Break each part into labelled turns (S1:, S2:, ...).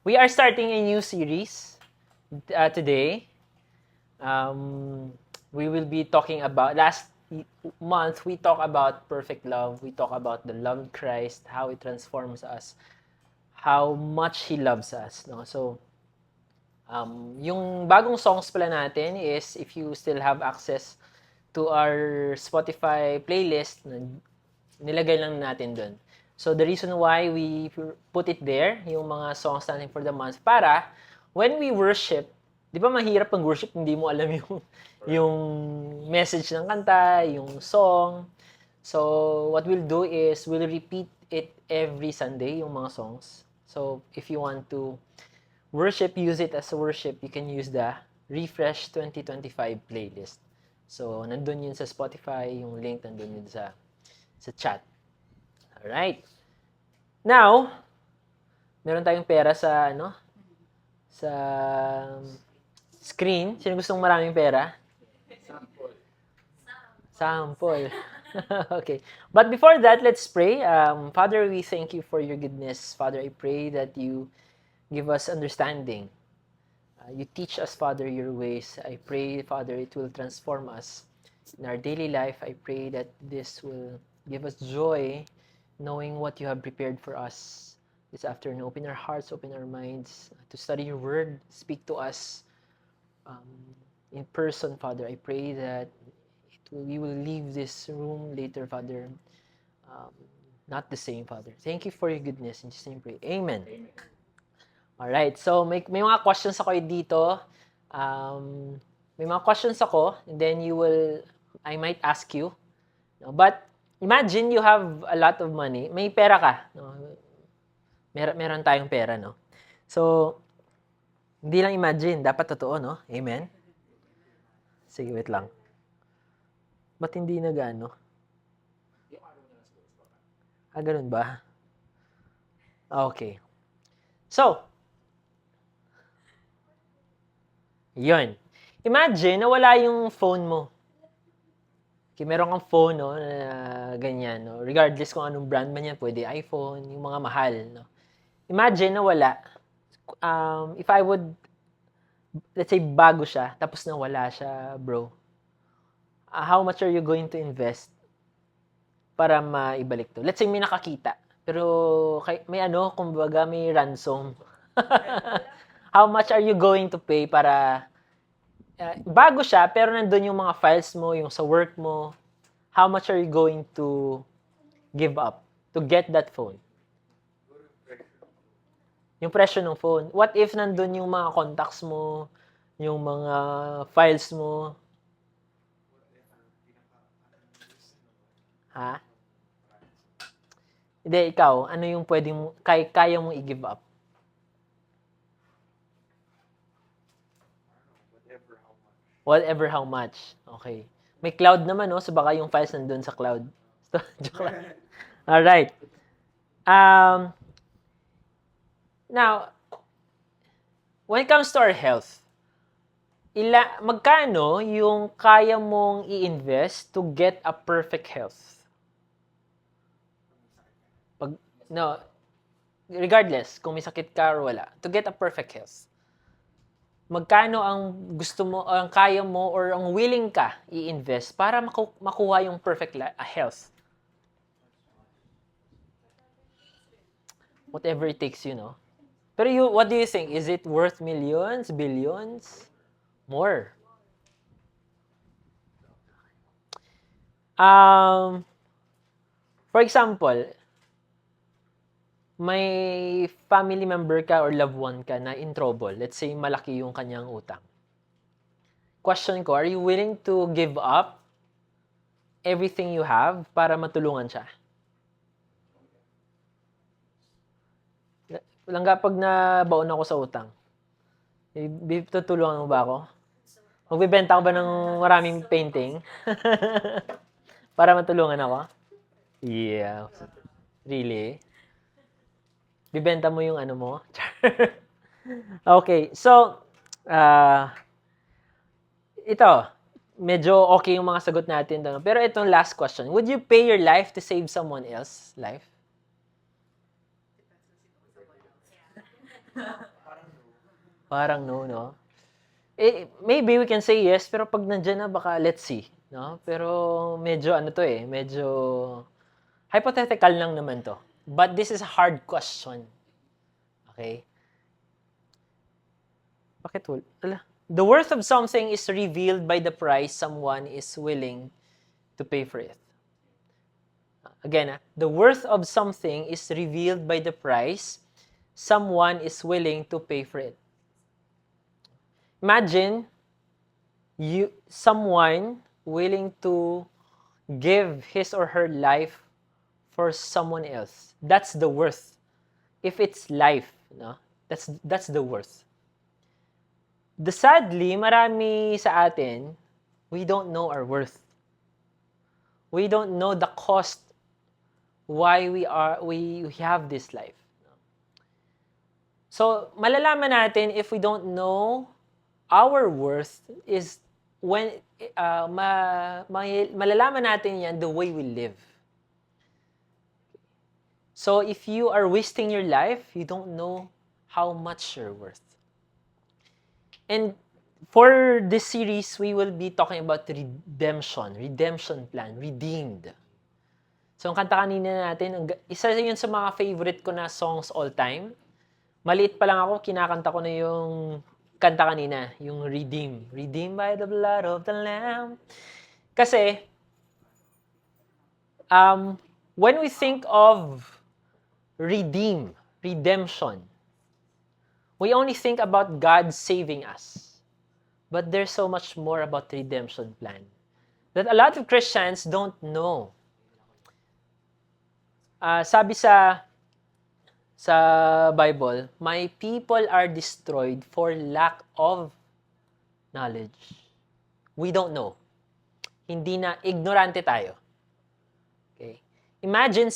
S1: We are starting a new series today. We will be talking about, last month, we talked about perfect love. We talked about the love of Christ, how it transforms us, how much He loves us. No? So, yung bagong songs pala natin is, if you still have access to our Spotify playlist, nilagay lang natin dun. So, the reason why we put it there, yung mga songs natin for the month, para when we worship, di ba mahirap pag worship, hindi mo alam yung message ng kanta, yung song. So, what we'll do is, we'll repeat it every Sunday, yung mga songs. So, if you want to worship, use it as a worship, you can use the Refresh 2025 playlist. So, nandun yun sa Spotify, yung link nandun yun sa chat. Alright. Now, meron tayong pera sa, sa screen. Sino gustong maraming pera? Sample. Okay. But before that, let's pray. Father, we thank you for your goodness. Father, I pray that you give us understanding. You teach us, Father, your ways. I pray, Father, it will transform us in our daily life. I pray that this will give us joy, knowing what you have prepared for us this afternoon. Open our hearts, open our minds to study your word. Speak to us in person, Father. I pray that we will leave this room later, Father, not the same, Father. Thank you for your goodness. In Jesus' name, pray. Amen. Amen. Alright, so may mga questions ako dito. May mga questions ako, and then I might ask you. But imagine you have a lot of money. May pera ka. No? Meron tayong pera, no? So, hindi lang imagine, dapat totoo, no? Amen? Sige, wait lang. Ba't hindi nag-ano? Ganun ba? Okay. So, yun. Imagine na wala yung phone mo. Okay, meron kang phone, no, na ganyan, no? Regardless kung anong brand man yan, pwede iPhone, yung mga mahal, no? Imagine na wala. If I would, let's say, bago siya, tapos na wala siya, bro. How much are you going to invest para maibalik to? Let's say may nakakita, pero may kumbaga may ransom. How much are you going to pay para bago siya, pero nandun yung mga files mo, yung sa work mo, how much are you going to give up to get that phone? Yung presyo ng phone. What if nandun yung mga contacts mo, yung mga files mo? Ha? Hindi, ikaw, ano yung pwedeng, kaya mong i-give up? Whatever how much. Okay. May cloud naman, no? So baka yung files nandun sa cloud. Joke lang. Alright. Now, when it comes to our health, magkano yung kaya mong i-invest to get a perfect health? Regardless kung may sakit ka or wala, to get a perfect health. Magkano ang gusto mo, ang kaya mo, or ang willing ka i-invest para makuha yung perfect health? Whatever it takes, you know. Pero what do you think? Is it worth millions, billions? More. For example, may family member ka or loved one ka na in trouble. Let's say malaki yung kanyang utang. Question ko, are you willing to give up everything you have para matulungan siya? Langga pag nabaon ako sa utang, tutulungan mo ba ako? Magbibenta ko ba ng maraming painting? Para matulungan ako? Yeah. Really? Bibenta mo yung ano mo? Okay. So, ito, medyo okay yung mga sagot natin doon. Pero itong last question. Would you pay your life to save someone else's life? Parang no, no? Maybe we can say yes, pero pag nandiyan na, baka let's see, no? Pero medyo ano to eh, medyo hypothetical lang naman to. But this is a hard question. Okay? Bakit wala? The worth of something is revealed by the price someone is willing to pay for it. Again, the worth of something is revealed by the price someone is willing to pay for it. Imagine someone willing to give his or her life for someone else. That's the worth. If it's life, no? That's the worth. Sadly, marami sa atin, we don't know our worth. We don't know the cost why we have this life. So, malalaman natin if we don't know our worth is when malalaman natin yan the way we live. So, if you are wasting your life, you don't know how much you're worth. And for this series, we will be talking about redemption plan, redeemed. So, ang kanta kanina natin, isa yun sa mga favorite ko na songs all time. Maliit pa lang ako, kinakanta ko na yung kanta kanina, yung Redeemed by the blood of the Lamb. Kasi, when we think of redemption, we only think about God saving us. But there's so much more about redemption plan that a lot of Christians don't know. Sabi sa Bible, my people are destroyed for lack of knowledge. We don't know. Hindi na, ignorante tayo. Okay? Imagine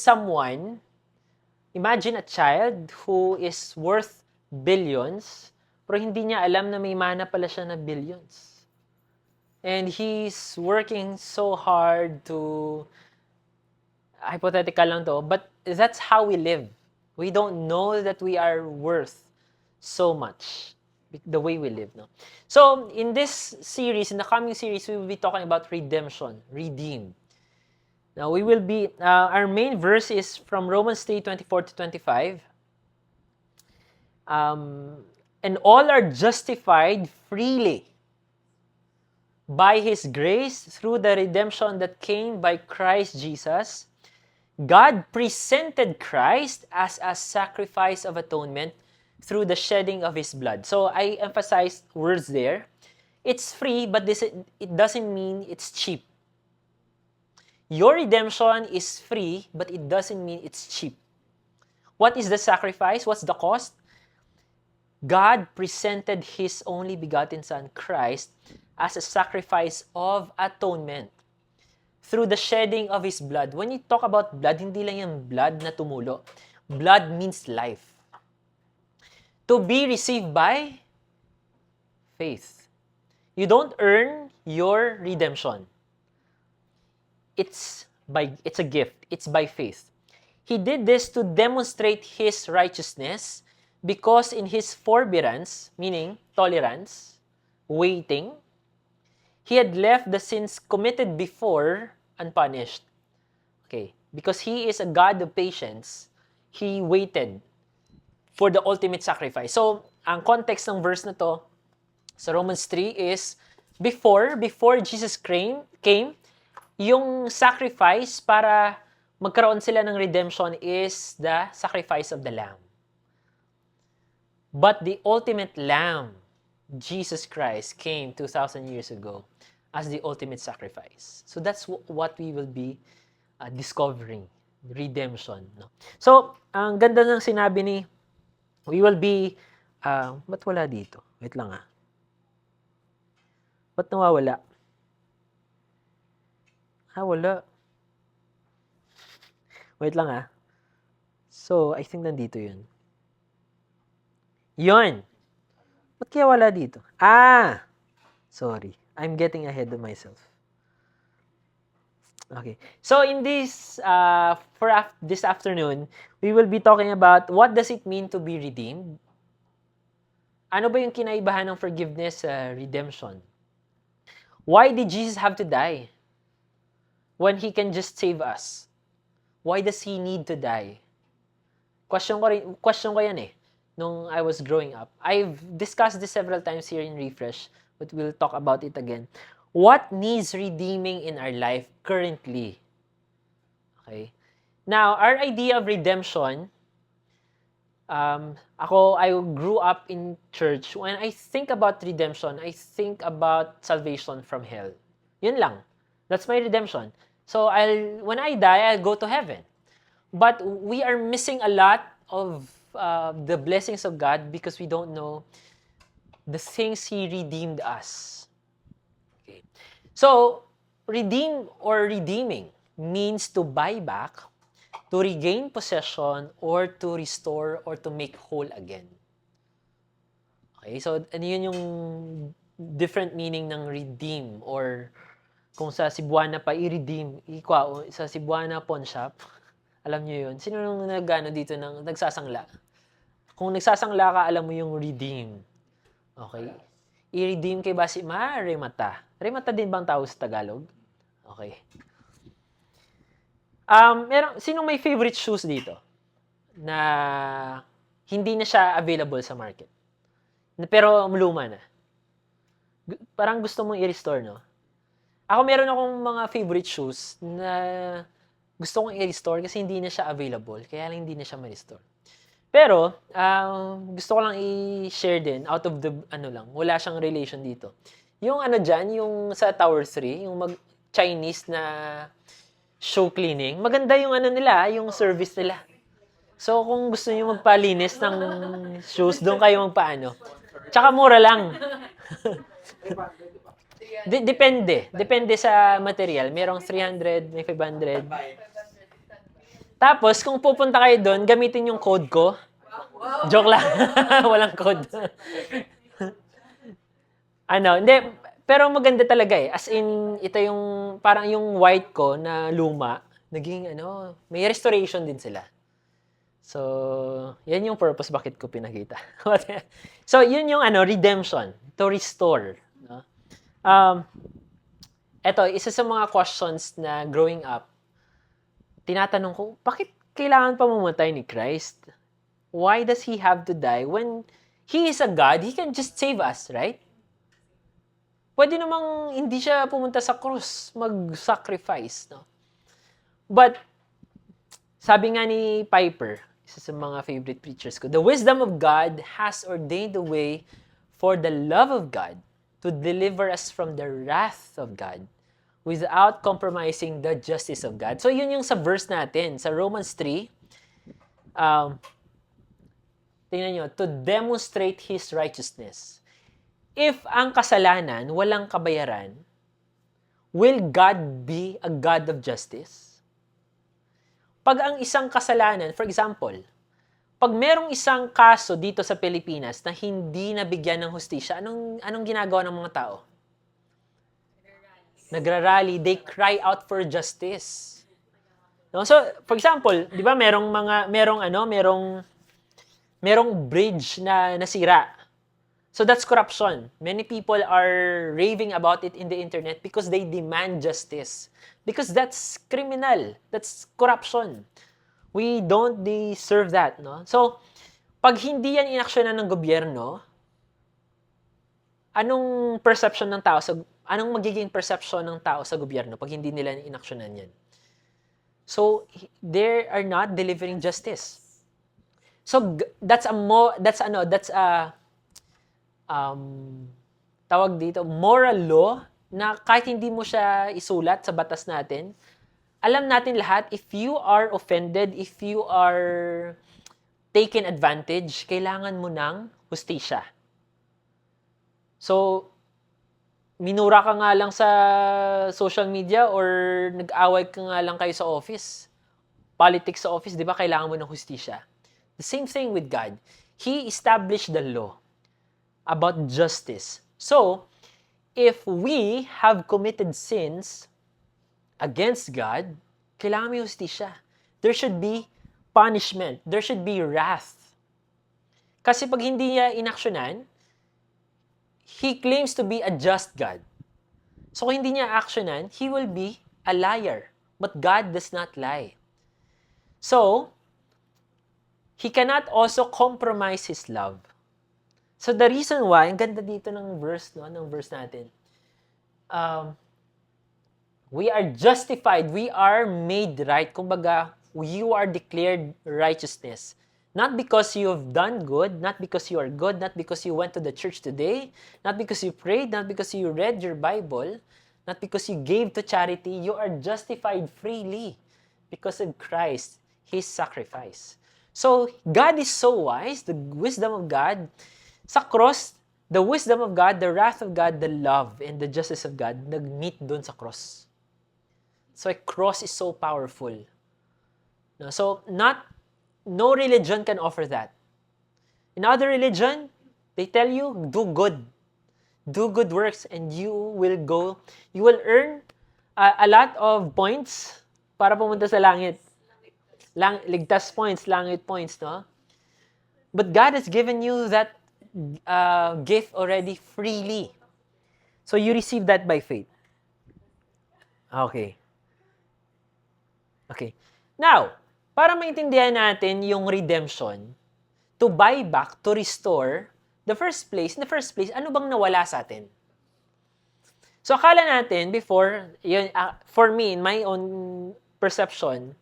S1: a child who is worth billions, pero hindi niya alam na may mana pala siya na billions. And he's working so hard to, hypothetical lang to, but that's how we live. We don't know that we are worth so much, the way we live. No? So, in this series, in the coming series, we will be talking about redemption, redeemed. Now, we will be, our main verse is from Romans 3:24 to 25. And all are justified freely by His grace through the redemption that came by Christ Jesus. God presented Christ as a sacrifice of atonement through the shedding of His blood. So, I emphasize words there. It's free, but it doesn't mean it's cheap. Your redemption is free, but it doesn't mean it's cheap. What is the sacrifice? What's the cost? God presented His only begotten Son, Christ, as a sacrifice of atonement through the shedding of His blood. When you talk about blood, hindi lang yung blood na tumulo. Blood means life. To be received by faith. You don't earn your redemption. It's a gift. It's by faith. He did this to demonstrate His righteousness because in His forbearance, meaning tolerance, waiting, He had left the sins committed before unpunished. Okay. Because He is a God of patience, He waited for the ultimate sacrifice. So, ang context ng verse na to sa Romans 3 is before Jesus came, yung sacrifice para magkaroon sila ng redemption is the sacrifice of the Lamb. But the ultimate Lamb, Jesus Christ, came 2,000 years ago as the ultimate sacrifice. So that's what we will be discovering, redemption. No? So, ang ganda ng sinabi ni, we will be, ba't wala dito? Wait lang Ba't nawawala? Wala. Wait lang So, I think nandito yun. Yun! Ba't kaya wala dito? Sorry. I'm getting ahead of myself. Okay. So, in this, this afternoon, we will be talking about what does it mean to be redeemed? Ano ba yung kinaibahan ng forgiveness sa redemption? Why did Jesus have to die when He can just save us? Why does He need to die? Question ko yan eh, nung I was growing up. I've discussed this several times here in Refresh, but we'll talk about it again. What needs redeeming in our life currently? Okay? Now, our idea of redemption, I grew up in church. When I think about redemption, I think about salvation from hell. Yun lang. That's my redemption. So, when I die, I'll go to heaven. But we are missing a lot of the blessings of God because we don't know the things He redeemed us. Okay. So, redeem or redeeming means to buy back, to regain possession, or to restore, or to make whole again. Okay, so ano yun yung different meaning ng redeem, or kung sa Cebuana pa, i-redeem, sa Cebuana pawn shop, alam nyo yun. Sino nung dito ng nagsasangla? Kung nagsasangla ka, alam mo yung redeem. Okay? I-redeem kay basi remata. Remata din bang tao sa Tagalog? Okay. Sinong may favorite shoes dito na hindi na siya available sa market? Pero luma na. Parang gusto mong i-restore, no? Ako meron akong mga favorite shoes na gusto kong i-restore kasi hindi na siya available. Kaya lang hindi na siya ma-restore. Pero, gusto ko lang i-share din out of the, wala siyang relation dito. Yung dyan, yung sa Tower 3, yung Chinese na shoe cleaning, maganda yung nila, yung service nila. So, kung gusto niyo magpalinis ng shoes, doon kayo magpaano. Tsaka mura lang. Depende. Depende sa material. Merong 300, may 500. Tapos, kung pupunta kayo doon, gamitin yung code ko. Joke lang. Walang code. Hindi. Pero maganda talaga eh. As in, ito yung, parang yung white ko na luma, naging may restoration din sila. So, yan yung purpose bakit ko pinakita. So, yun yung redemption. To restore. No? Ito, isa sa mga questions na growing up, tinatanong ko, bakit kailangan pa mamatay ni Christ? Why does He have to die? When He is a God, He can just save us, right? Pwede namang hindi siya pumunta sa krus, mag-sacrifice, no? But, sabi nga ni Piper, isa sa mga favorite preachers ko, the wisdom of God has ordained a way for the love of God to deliver us from the wrath of God without compromising the justice of God. So, yun yung sa verse natin, sa Romans 3, tingnan nyo, to demonstrate His righteousness. If ang kasalanan walang kabayaran, will God be a God of justice? Pag ang isang kasalanan, for example, pag merong isang kaso dito sa Pilipinas na hindi nabigyan ng hustisya, anong ginagawa ng mga tao? Nagrarally, they cry out for justice. No? So, for example, 'di ba merong bridge na nasira. So that's corruption. Many people are raving about it in the internet because they demand justice. Because that's criminal. That's corruption. We don't deserve that, no? So, pag hindi yan inaksyonan ng gobyerno, anong magiging perception ng tao sa gobyerno pag hindi nila inaksyonan yan? So, they are not delivering justice. So, tawag dito, moral law na kahit hindi mo siya isulat sa batas natin, alam natin lahat, if you are offended, if you are taken advantage, kailangan mo ng hustisya. So, minura ka nga lang sa social media or nag-away ka nga lang kayo sa office, politics sa office, di ba, kailangan mo ng hustisya. The same thing with God. He established the law about justice. So, if we have committed sins against God, kailangan may hustisya. There should be punishment. There should be wrath. Kasi pag hindi niya inaksyonan, He claims to be a just God. So kung hindi niya actionan, he will be a liar. But God does not lie. So, he cannot also compromise his love. So the reason why, ang ganda dito ng verse, no, ng verse natin, we are justified, we are made right. Kumbaga, you are declared righteousness. Not because you have done good, not because you are good, not because you went to the church today, not because you prayed, not because you read your Bible, not because you gave to charity. You are justified freely because of Christ, His sacrifice. So, God is so wise, the wisdom of God, sa cross, the wisdom of God, the wrath of God, the love, and the justice of God, nag-meet doon sa cross. So, a cross is so powerful. So, no religion can offer that. In other religion, they tell you, do good works, and you will earn a lot of points para pumunta sa langit. Ligtas points, langit points, no? But God has given you that gift already freely. So you receive that by faith. Okay. Now, para maintindihan natin yung redemption, to buy back, to restore, in the first place, ano bang nawala sa atin? So, akala natin before, for me, in my own perception,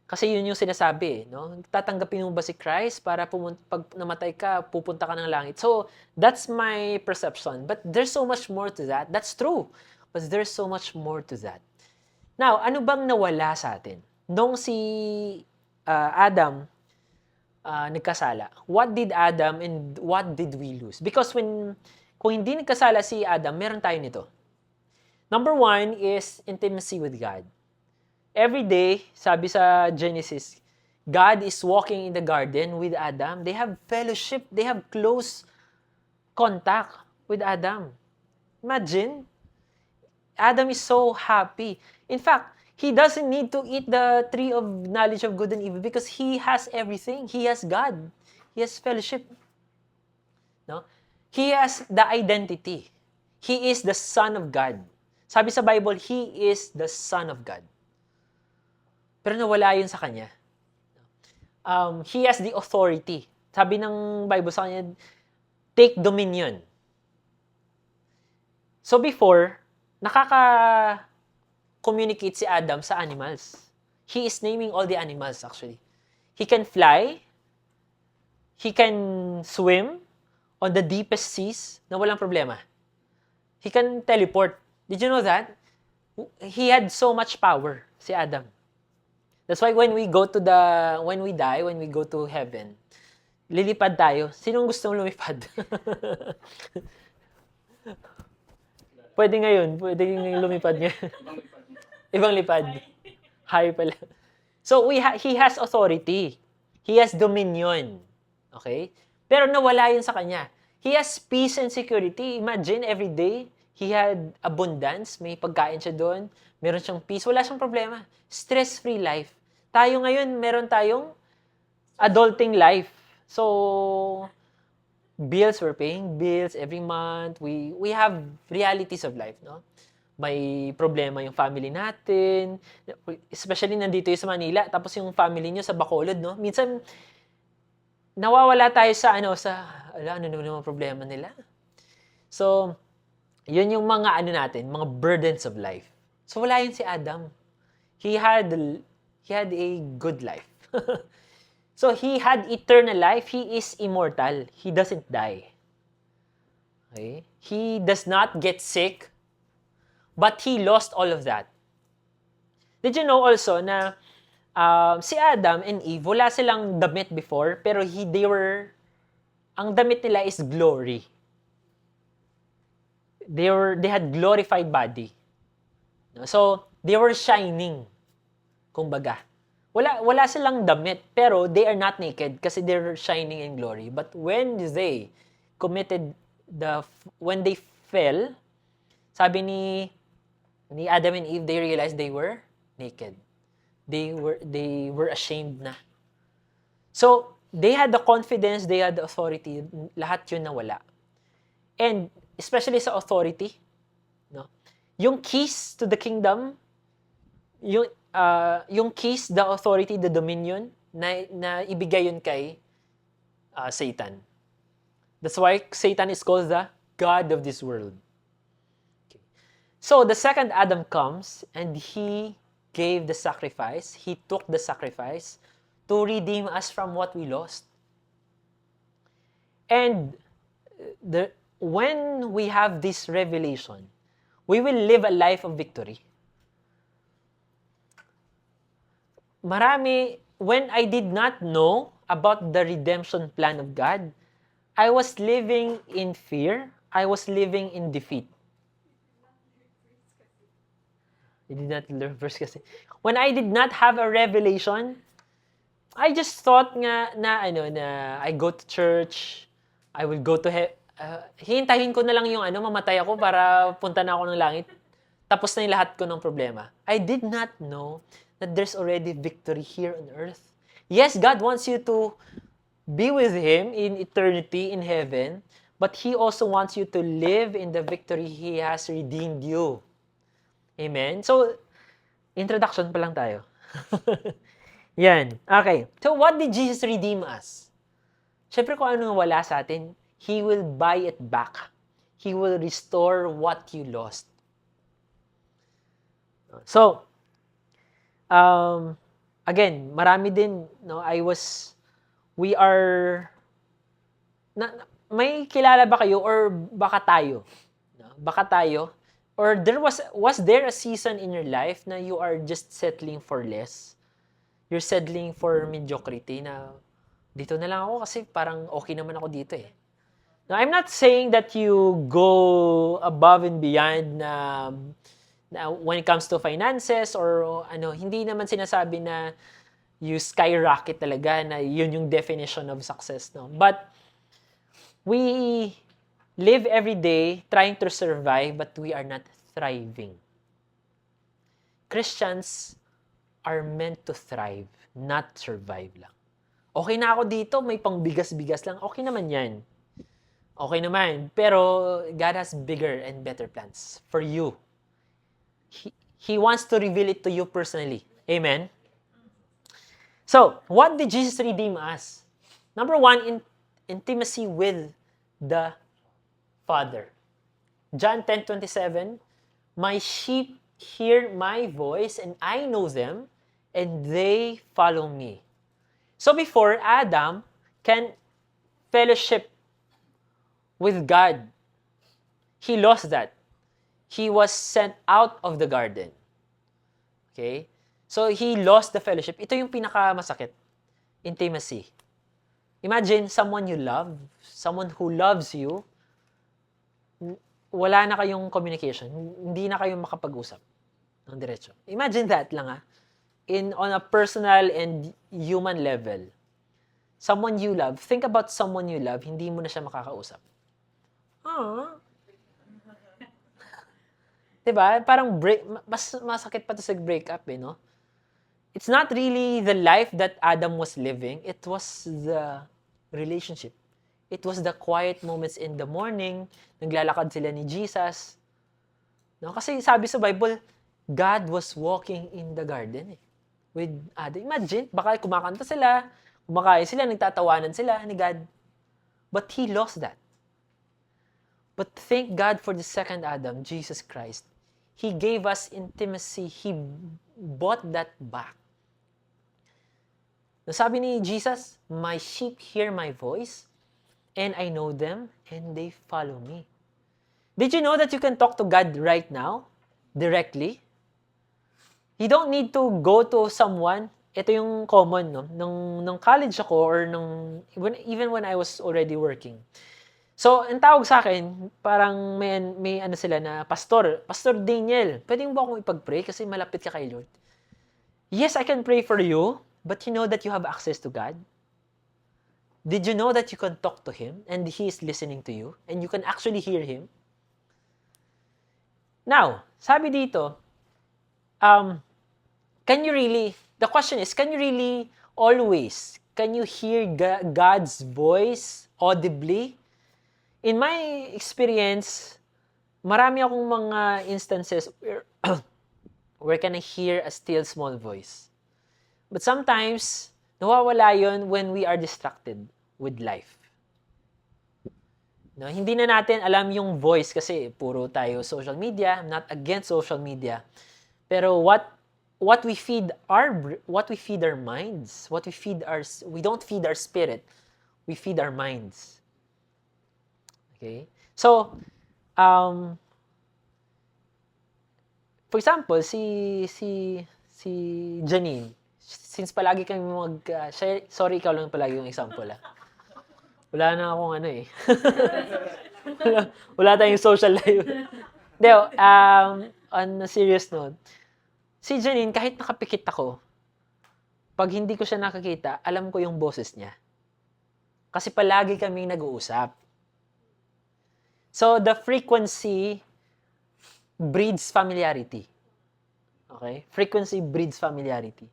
S1: kasi yun yung sinasabi, no? Tatanggapin mo ba si Christ para pag namatay ka, pupunta ka ng langit? So, that's my perception. But there's so much more to that. That's true. But there's so much more to that. Now, ano bang nawala sa atin? Nung si Adam nagkasala, what did Adam and what did we lose? Because kung hindi nagkasala si Adam, meron tayo nito. Number one is intimacy with God. Every day, sabi sa Genesis, God is walking in the garden with Adam. They have fellowship. They have close contact with Adam. Imagine, Adam is so happy. In fact, he doesn't need to eat the tree of knowledge of good and evil because he has everything. He has God. He has fellowship. No? He has the identity. He is the Son of God. Sabi sa Bible, He is the Son of God. Pero nawala yun sa kanya. He has the authority. Sabi ng Bible sa kanya, take dominion. So before, nakaka-communicate si Adam sa animals. He is naming all the animals actually. He can fly, he can swim on the deepest seas na walang problema. He can teleport. Did you know that? He had so much power, si Adam. That's why when we die, when we go to heaven, lilipad tayo. Sinong gustong lumipad? Pwede ngayon lumipad ngayon. Ibang lipad. High pala. So he has authority. He has dominion. Okay? Pero nawala yun sa kanya. He has peace and security. Imagine every day, he had abundance. May pagkain siya doon. Meron siyang peace. Wala siyang problema. Stress-free life. Tayo ngayon, meron tayong adulting life. So, we're paying bills every month. We have realities of life, no? May problema yung family natin. Especially nandito yung sa Manila. Tapos yung family nyo sa Bacolod, no? Minsan, nawawala tayo sa ano naman problema nila. So, yun yung mga mga burdens of life. So, wala yun si Adam. He had a good life. So, he had eternal life. He is immortal. He doesn't die. Okay? He does not get sick. But he lost all of that. Did you know also na si Adam and Eve, wala silang damit before, pero ang damit nila is glory. They had glorified body. So, they were shining. Kumbaga. Wala silang damit, pero they are not naked kasi they're shining in glory. But when they fell, sabi ni Adam and Eve, they realized they were naked. They were ashamed na. So, they had the confidence, they had the authority, lahat yun nawala. And especially sa authority, no? Yung keys to the kingdom, yung keys, the authority, the dominion, na ibigay yun kay Satan. That's why Satan is called the God of this world. Okay. So, the second Adam comes, and he gave the sacrifice. He took the sacrifice to redeem us from what we lost. And when we have this revelation, we will live a life of victory. When I did not know about the redemption plan of God, I was living in fear. I was living in defeat. I did not learn verse kasi. When I did not have a revelation, I just thought na I go to church, I will go to hihintayin ko na lang yung mamatay ako para punta na ako ng langit. Tapos na yung lahat ko ng problema. I did not know that there's already victory here on earth. Yes, God wants you to be with Him in eternity in heaven, but He also wants you to live in the victory He has redeemed you. Amen? So, introduction pa lang tayo. Yan. Okay. So, what did Jesus redeem us? Siyempre, kung ano wala sa atin, He will buy it back. He will restore what you lost. So, again, marami din, no, may kilala ba kayo or baka tayo? No? Baka tayo? Or was there a season in your life na you are just settling for less? You're settling for mediocrity na dito na lang ako kasi parang okay naman ako dito eh. Now, I'm not saying that you go above and beyond na when it comes to finances or hindi naman sinasabi na you skyrocket talaga na yun yung definition of success, no? But we live every day trying to survive, but we are not thriving. Christians are meant to thrive, not survive lang. Okay na ako dito, may pangbigas-bigas lang, okay naman yan. Okay naman, pero God has bigger and better plans for you. He wants to reveal it to you personally. Amen? So, what did Jesus redeem us? Number one, intimacy with the Father. John 10:27, my sheep hear my voice, and I know them, and they follow me. So before, Adam can fellowship with God. He lost that. He was sent out of the garden. Okay? So he lost the fellowship. Ito yung pinakamasakit. Intimacy. Imagine someone you love, someone who loves you, wala na kayong communication. Hindi na kayo makapag-usap ng diretso. Imagine that lang on a personal and human level. Someone you love, think about someone you love, hindi mo na siya makakausap. Diba? Parang mas masakit pa to sa breakup no? It's not really the life that Adam was living, it was the relationship. It was the quiet moments in the morning, naglalakad sila ni Jesus. No? Kasi sabi sa Bible, God was walking in the garden with Adam. Imagine, baka kumakanta sila, kumakain sila, nagtatawanan sila ni God. But he lost that. But thank God for the second Adam, Jesus Christ. He gave us intimacy. He bought that back. Sabi ni Jesus, my sheep hear my voice, and I know them, and they follow me. Did you know that you can talk to God right now, directly? You don't need to go to someone. Ito yung common, no? Nung college ako, or even when I was already working. So, ang tawag sa akin, parang may sila na, Pastor Daniel, pwede mo ba akong ipag-pray kasi malapit ka kay Lord? Yes, I can pray for you, but you know that you have access to God? Did you know that you can talk to Him and He is listening to you and you can actually hear Him? Now, sabi dito, the question is, can you really always, can you hear God's voice audibly? In my experience, marami akong mga instances where can I hear a still small voice. But sometimes, nawawala yun when we are distracted with life. No, hindi na natin alam yung voice kasi puro tayo social media. I'm not against social media. Pero what we feed our minds, we don't feed our spirit, we feed our minds. Okay? So, for example, si Janine, since palagi kami sorry, ikaw lang palagi yung example. Wala na akong ano eh. wala tayong social life. Hindi, on a serious note, si Janine, kahit nakapikit ako, pag hindi ko siya nakakita, alam ko yung boses niya. Kasi palagi kaming nag-uusap. So, the frequency breeds familiarity. Okay? Frequency breeds familiarity.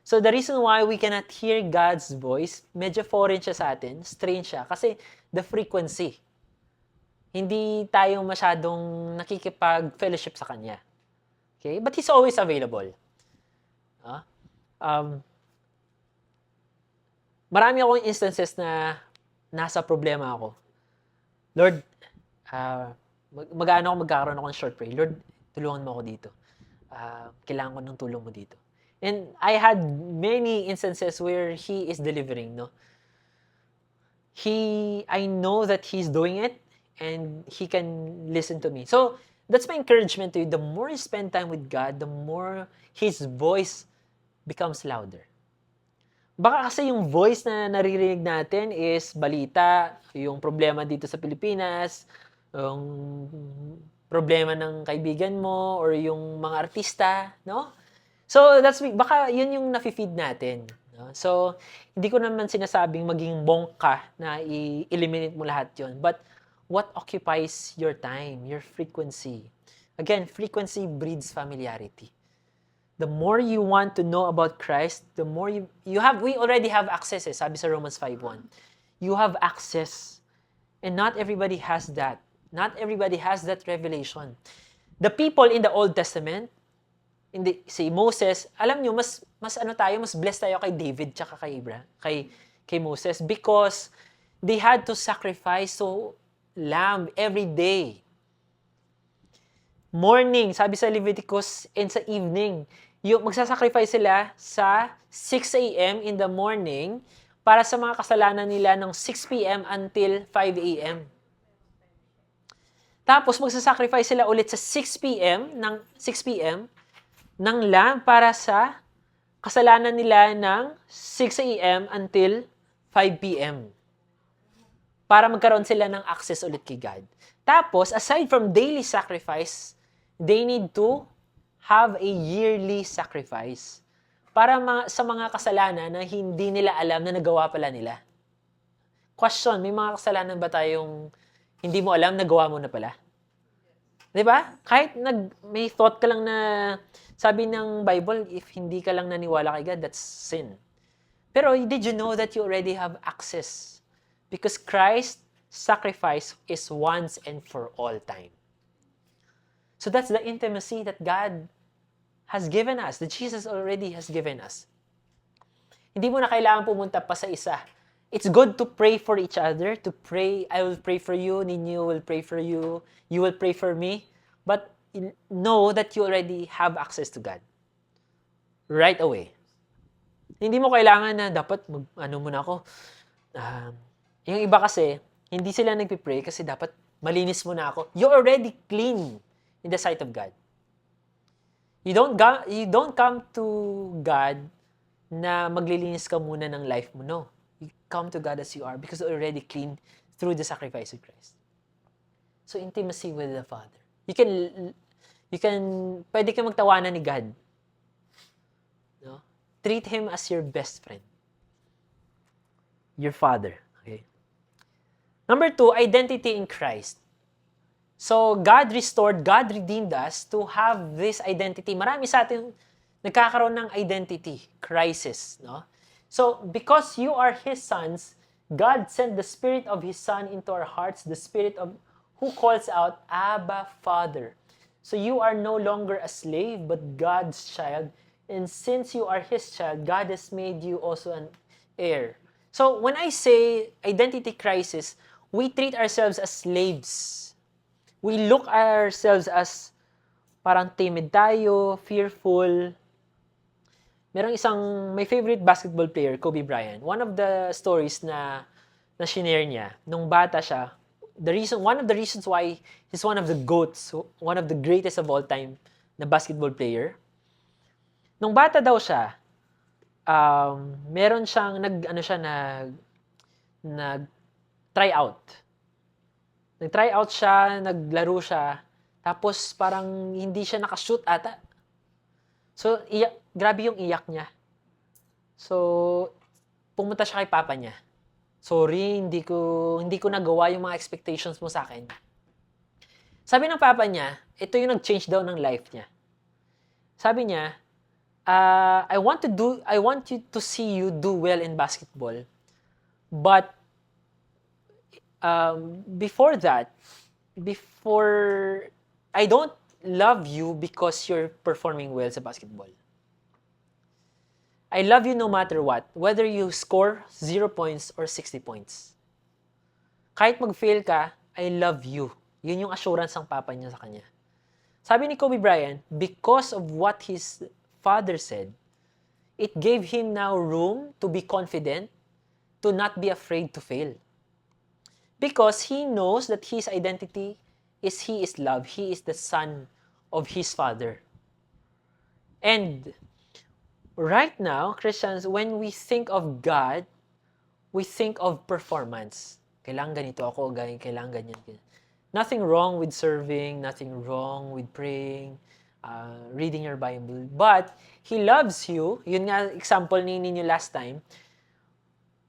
S1: So, the reason why we cannot hear God's voice, medyo foreign siya sa atin, strange siya, kasi the frequency. Hindi tayo masyadong nakikipag-fellowship sa Kanya. Okay? But He's always available. Marami akong instances na nasa problema ako. Lord, magkakaroon ako ng short prayer. Lord, tulungan mo ako dito. Kailangan ko ng tulong mo dito. And I had many instances where He is delivering, no? I know that He's doing it, and He can listen to me. So, that's my encouragement to you. The more you spend time with God, the more His voice becomes louder. Baka kasi yung voice na naririnig natin is balita, yung problema dito sa Pilipinas, yung problema ng kaibigan mo, or yung mga artista, no? So, baka yun yung nafe-feed natin. No? So, hindi ko naman sinasabing maging monk ka na i-eliminate mo lahat yun. But, what occupies your time, your frequency? Again, frequency breeds familiarity. The more you want to know about Christ, the more we already have access, sabi sa Romans 5:1. You have access. And not everybody has that. Not everybody has that revelation. The people in the Old Testament, si Moses, alam nyo, mas blessed tayo kay David tsaka kay Moses because they had to sacrifice lamb every day. Morning, sabi sa Leviticus, and sa evening, yung magsasacrifice sila sa 6 a.m. in the morning para sa mga kasalanan nila ng 6 p.m. until 5 a.m. Tapos magsasacrifice sila ulit sa 6 p.m. ng lamb para sa kasalanan nila ng 6 a.m. until 5 p.m. Para magkaroon sila ng access ulit kay God. Tapos, aside from daily sacrifice, they need to have a yearly sacrifice para sa mga kasalanan na hindi nila alam na nagawa pala nila. Question, may mga kasalanan ba tayong hindi mo alam, nagawa mo na pala? Diba? Kahit may thought ka lang na, sabi ng Bible, if hindi ka lang naniwala kay God, that's sin. Pero did you know that you already have access? Because Christ's sacrifice is once and for all time. So that's the intimacy that God has given us, that Jesus already has given us. Hindi mo na kailangan pumunta pa sa isa. It's good to pray for each other, to pray, I will pray for you, Ninyo will pray for you, you will pray for me, but know that you already have access to God. Right away. Hindi mo kailangan na dapat muna ako. Yung iba kasi, hindi sila nagpipray kasi dapat malinis muna ako. You're already clean in the sight of God. You don't come to God na maglilinis ka muna ng life mo. No. You come to God as you are because you're already clean through the sacrifice of Christ. So, intimacy with the Father. Pwede ka magtawanan ni God. No? Treat Him as your best friend. Your Father. Okay? Number 2, identity in Christ. So, God redeemed us to have this identity. Marami sa atin nagkakaroon ng identity crisis. No? So, because you are His sons, God sent the Spirit of His Son into our hearts, the Spirit of who calls out, Abba, Father. So you are no longer a slave, but God's child. And since you are His child, God has made you also an heir. So when I say identity crisis, we treat ourselves as slaves. We look ourselves as parang timid tayo, fearful. My favorite basketball player, Kobe Bryant. One of the stories na shinare niya, nung bata siya, one of the reasons why he's one of the GOATs, one of the greatest of all time na basketball player, nung bata daw siya, meron siyang nag-try out. Nag-try out siya, naglaro siya, tapos parang hindi siya nakashoot ata. So, grabe yung iyak niya. So, pumunta siya kay papa niya. Sorry, hindi ko nagawa yung mga expectations mo sa akin. Sabi ng papa niya, ito yung nag-change daw ng life niya. Sabi niya, I want you to see you do well in basketball. But before I don't love you because you're performing well sa basketball. I love you no matter what, whether you score 0 points or 60 points. Kahit mag-fail ka, I love you. Yun yung assurance ng papa niya sa kanya. Sabi ni Kobe Bryant, because of what his father said, it gave him now room to be confident, to not be afraid to fail. Because he knows that his identity is he is love. He is the son of his father. And right now, Christians, when we think of God, we think of performance. Kailangan ganito ako, kailangan ganyan. Nothing wrong with serving, nothing wrong with praying, reading your Bible. But He loves you. Yun nga, example ninyo last time.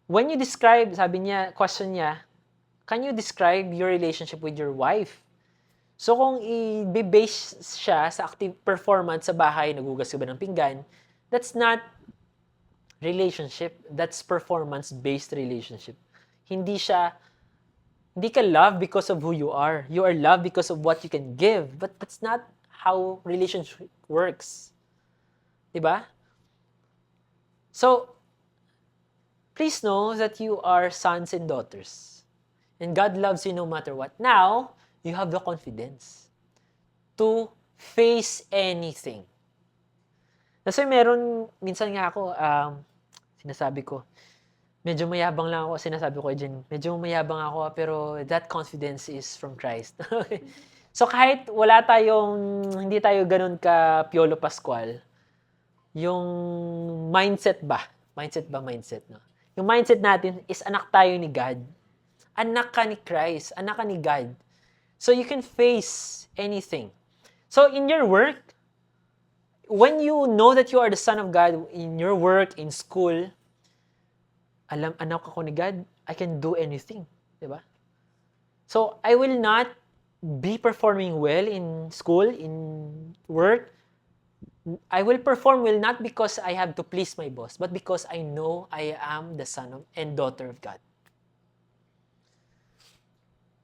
S1: When you describe, question niya, can you describe your relationship with your wife? So kung i-base siya sa active performance sa bahay, nagugas ka ba ng pinggan, that's not relationship. That's performance-based relationship. Hindi ka love because of who you are. You are loved because of what you can give. But that's not how relationship works. Diba? So, please know that you are sons and daughters. And God loves you no matter what. Now, you have the confidence to face anything. Kasi minsan nga ako, sinasabi ko, medyo mayabang lang ako, sinasabi ko dyan, medyo mayabang ako, pero that confidence is from Christ. So kahit hindi tayo ganun ka Piolo Pascual, yung mindset, no? Yung mindset natin is anak tayo ni God. Anak ka ni Christ, anak ka ni God. So you can face anything. So in your work, when you know that you are the son of God, in your work, in school, anak ako ni God, I can do anything. Diba? So I will not be performing well in school, in work. I will perform well not because I have to please my boss, but because I know I am the son and daughter of God.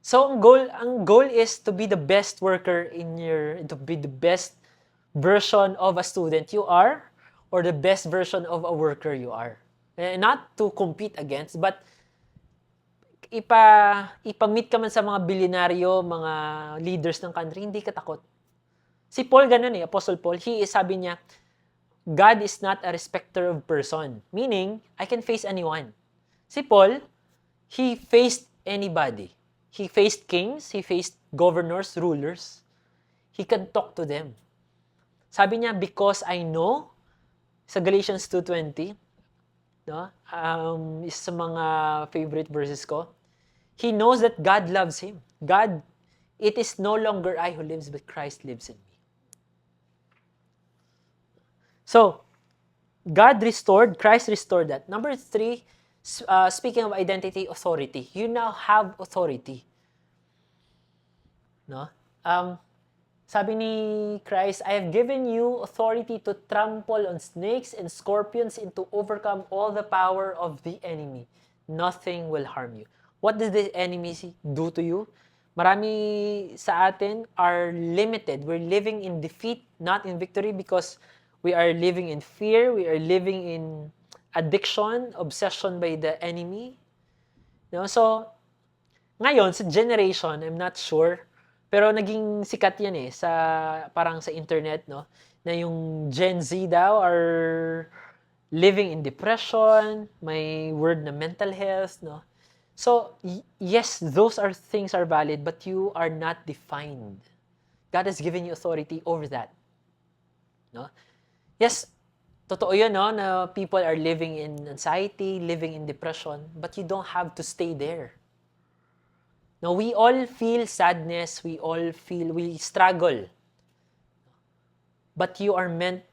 S1: So ang goal is to be the best worker to be the best version of a student you are, or the best version of a worker you are. Not to compete against, but ipa-meet ka man sa mga bilyonaryo, mga leaders ng country, hindi ka takot. Si Paul ganun Apostle Paul, sabi niya, God is not a respecter of person. Meaning, I can face anyone. Si Paul, he faced anybody. He faced kings, he faced governors, rulers. He can talk to them. Sabi niya, because I know, sa Galatians 2:20, no? Isa sa mga favorite verses ko, he knows that God loves him. It is no longer I who lives, but Christ lives in me. So, Christ restored that. Number 3, speaking of identity, authority. You now have authority. No? Sabi ni Christ, I have given you authority to trample on snakes and scorpions and to overcome all the power of the enemy. nothing will harm you. What does the enemy do to you? Marami sa atin are limited. We're living in defeat, not in victory, because we are living in fear, we are living in addiction, obsession by the enemy. So, ngayon, sa generation, I'm not sure, pero naging sikat yan parang sa internet, no? Na yung Gen Z daw are living in depression, may word na mental health, no? So, yes, those things are valid, but you are not defined. God has given you authority over that. No? Yes, totoo yun, no? Na people are living in anxiety, living in depression, but you don't have to stay there. No, we all feel sadness, we struggle. But you are meant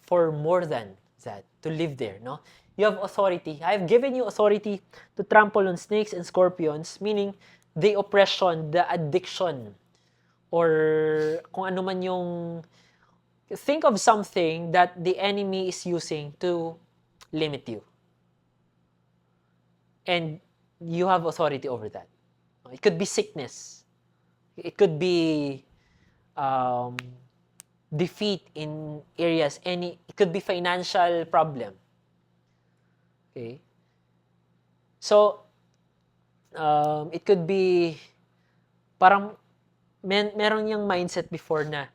S1: for more than that, to live there, no? You have authority. I have given you authority to trample on snakes and scorpions, meaning the oppression, the addiction, or kung ano man yung, think of something that the enemy is using to limit you. And you have authority over that. It could be sickness. It could be defeat in areas. It could be financial problem. Okay? So, it could be, parang, meron yung mindset before na,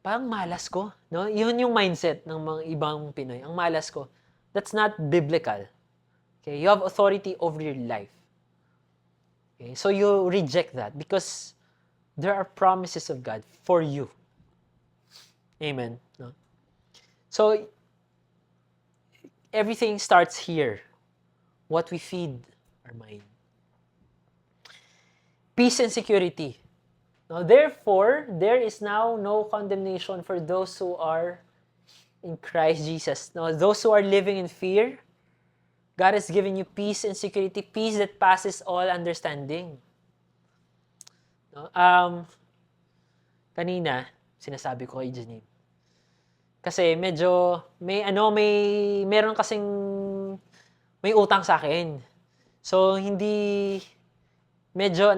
S1: parang malas ko, no? Yun yung mindset ng mga ibang Pinoy. Ang malas ko. That's not biblical. Okay? You have authority over your life. Okay? So, you reject that because there are promises of God for you. Amen. No? So, everything starts here. What we feed our mind. Peace and security. Now, therefore, there is now no condemnation for those who are in Christ Jesus. Now, those who are living in fear, God has given you peace and security, peace that passes all understanding. No? Kanina, sinasabi ko kay Janine. Kasi medyo, meron kasing, may utang sa akin. So, medyo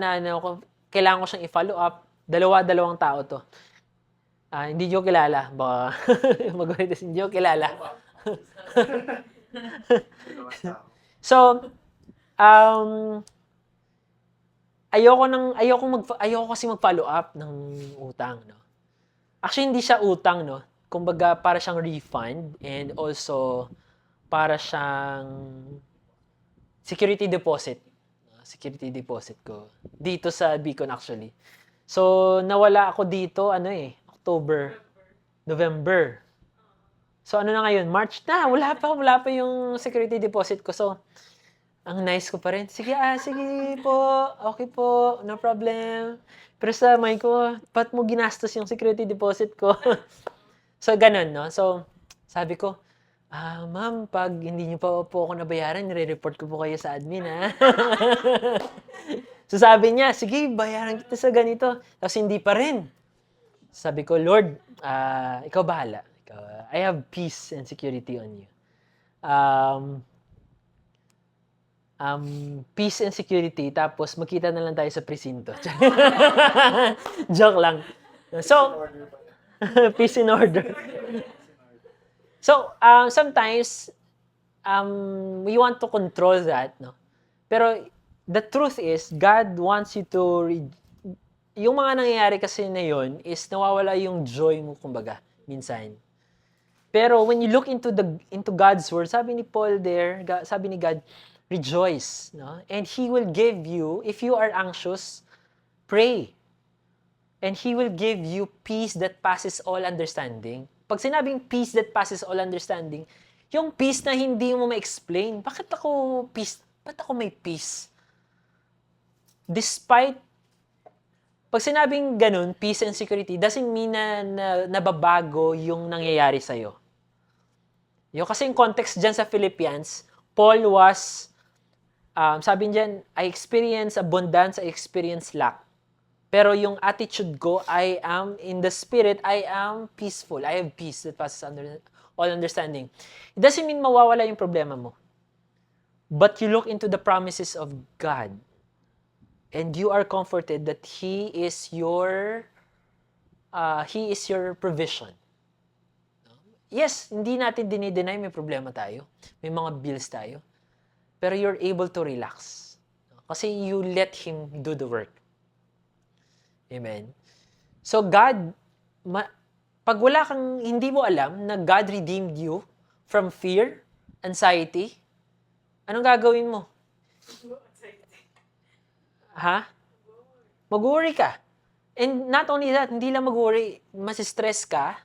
S1: kailangan ko siyang i-follow up. Dalawang tao to. Hindi nyo kilala. Baka mag-ulit, hindi nyo kilala. So, ayoko kasi mag-follow up ng utang, no. Actually, hindi siya utang, no. Kumbaga, para siyang refund and also para siyang security deposit ko dito sa Beacon actually. So, nawala ako dito November. So, ano na ngayon? March na. Wala pa yung security deposit ko. So, ang nice ko pa rin. Sige po. Okay po. No problem. Pero sa mind ko, ba't mo ginastos yung security deposit ko? So, ganun, no? So, sabi ko, ma'am, pag hindi niyo pa po ako nabayaran, nire-report ko po kayo sa admin, ha? So, sabi niya, sige, bayaran kita sa ganito. Tapos, hindi pa rin. Sabi ko, Lord, ikaw bahala. I have peace and security on you. Peace and security, tapos magkita na lang tayo sa presinto. Joke lang. So, peace in order. So, sometimes, we want to control that, no? Pero, the truth is, God wants you to yung mga nangyayari kasi na yun is nawawala yung joy mo, kumbaga, minsan. Pero, when you look into God's word, sabi ni Paul there, sabi ni God, rejoice, no? And He will give you, if you are anxious, pray. And He will give you peace that passes all understanding. Pag sinabing peace that passes all understanding, yung peace na hindi mo ma-explain. Bakit ako may peace? Despite, pag sinabing ganun, peace and security, doesn't mean na nababago yung nangyayari sa'yo. Yung kasi yung context dyan sa Philippians, Paul was, sabi dyan, I experience abundance, I experience lack. Pero yung attitude ko, I am in the spirit, I am peaceful. I have peace that passes all understanding. It doesn't mean mawawala yung problema mo. But you look into the promises of God and you are comforted that He is your provision. Yes, hindi natin dinideny may problema tayo. May mga bills tayo. Pero you're able to relax. Kasi you let Him do the work. Amen. So God, pag wala kang, hindi mo alam na God redeemed you from fear, anxiety, anong gagawin mo? Ha? Mag-worry ka. And not only that, hindi lang mag-worry, masistress ka,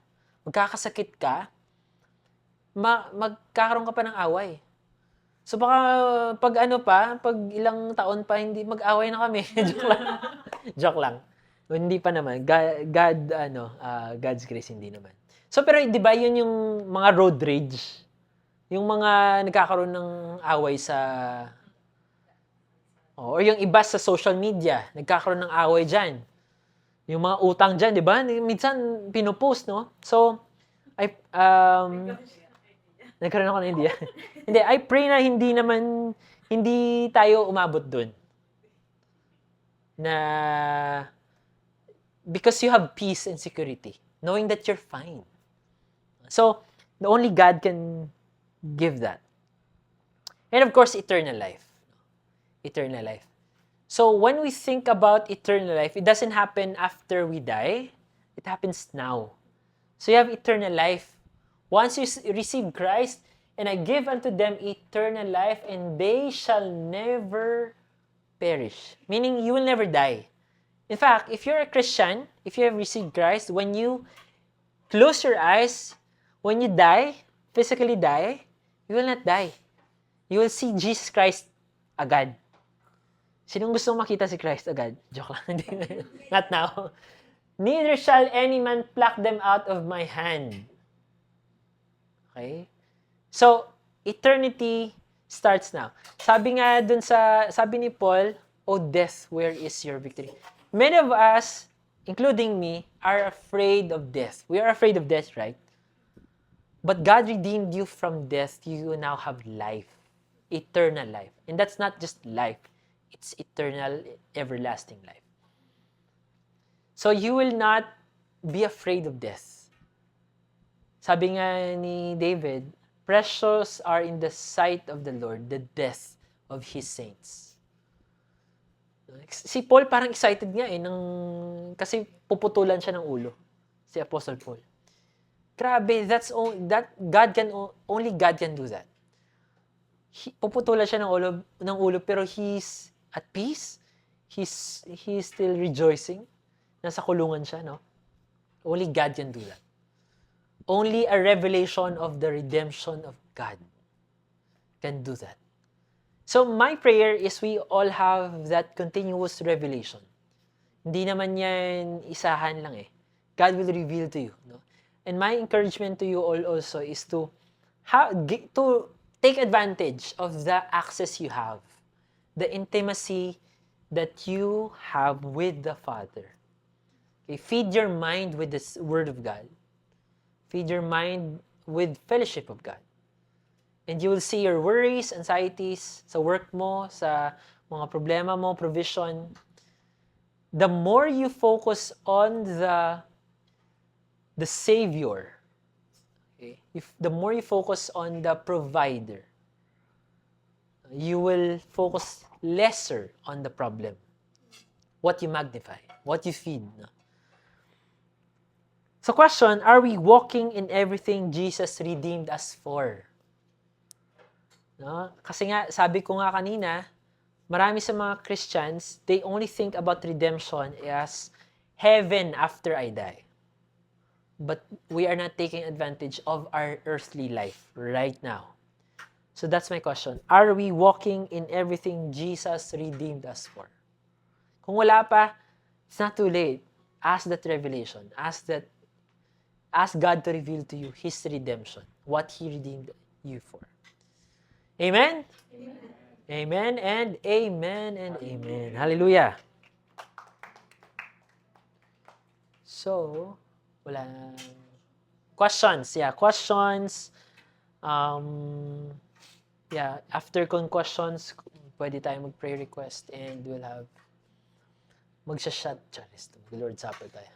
S1: magkakasakit ka, magkakaroon ka pa ng away. So baka pag ilang taon pa, hindi mag-away na kami. Joke lang. Joke lang. Hindi pa naman. God's grace, hindi naman. So pero di ba yun yung mga road rage? Yung mga nagkakaroon ng away sa or yung iba sa social media, nagkakaroon ng away dyan. Yung mga utang dyan, di ba? Minsan, pinupost, no? So, nagkaroon ako ng idea. Hindi, I pray na hindi tayo umabot dun. Na, because you have peace and security, knowing that you're fine. So, the only God can give that. And of course, eternal life. Eternal life. So, when we think about eternal life, it doesn't happen after we die. It happens now. So, you have eternal life. Once you receive Christ, and I give unto them eternal life, and they shall never perish. Meaning, you will never die. In fact, if you're a Christian, if you have received Christ, when you close your eyes, when you die, physically die, you will not die. You will see Jesus Christ agad. Sinong gusto makita si Christ agad? Joke lang. Not now. Neither shall any man pluck them out of my hand. Okay? So, eternity starts now. Sabi ni Paul, O death, where is your victory? Many of us, including me, are afraid of death. We are afraid of death, right? But God redeemed you from death. You now have life. Eternal life. And that's not just life. It's eternal, everlasting life. So you will not be afraid of death. Sabi nga ni David, precious are in the sight of the Lord the death of His saints. Si Paul parang excited nga kasi puputulan siya ng ulo. Si Apostle Paul. Grabe, only God can do that. Puputulan siya ng ulo pero he's at peace. He's still rejoicing. Nasa kulungan siya, no? Only God can do that. Only a revelation of the redemption of God can do that. So my prayer is we all have that continuous revelation. Hindi naman yan isahan lang eh. God will reveal to you, no? And my encouragement to you all also is to take advantage of the access you have, the intimacy that you have with the Father. Okay, feed your mind with the Word of God. Feed your mind with fellowship of God. And you will see your worries, anxieties, sa work mo, sa mga problema mo, provision. The more you focus on the Savior, okay, the more you focus on the provider, you will focus lesser on the problem. What you magnify, what you feed. No? So question, are we walking in everything Jesus redeemed us for? No? Kasi nga, sabi ko nga kanina, marami sa mga Christians, they only think about redemption as heaven after I die. But we are not taking advantage of our earthly life right now. So that's my question. Are we walking in everything Jesus redeemed us for? Kung wala pa, it's not too late. Ask that revelation. Ask God to reveal to you His redemption, what He redeemed you for. Amen? Amen. Amen and amen and amen. Hallelujah. So, wala. Questions. Yeah, questions. Yeah, after kong questions, pwede tayo mag-prayer request and we'll have magsha-shot. Charis, mag-Lord's Supper tayo.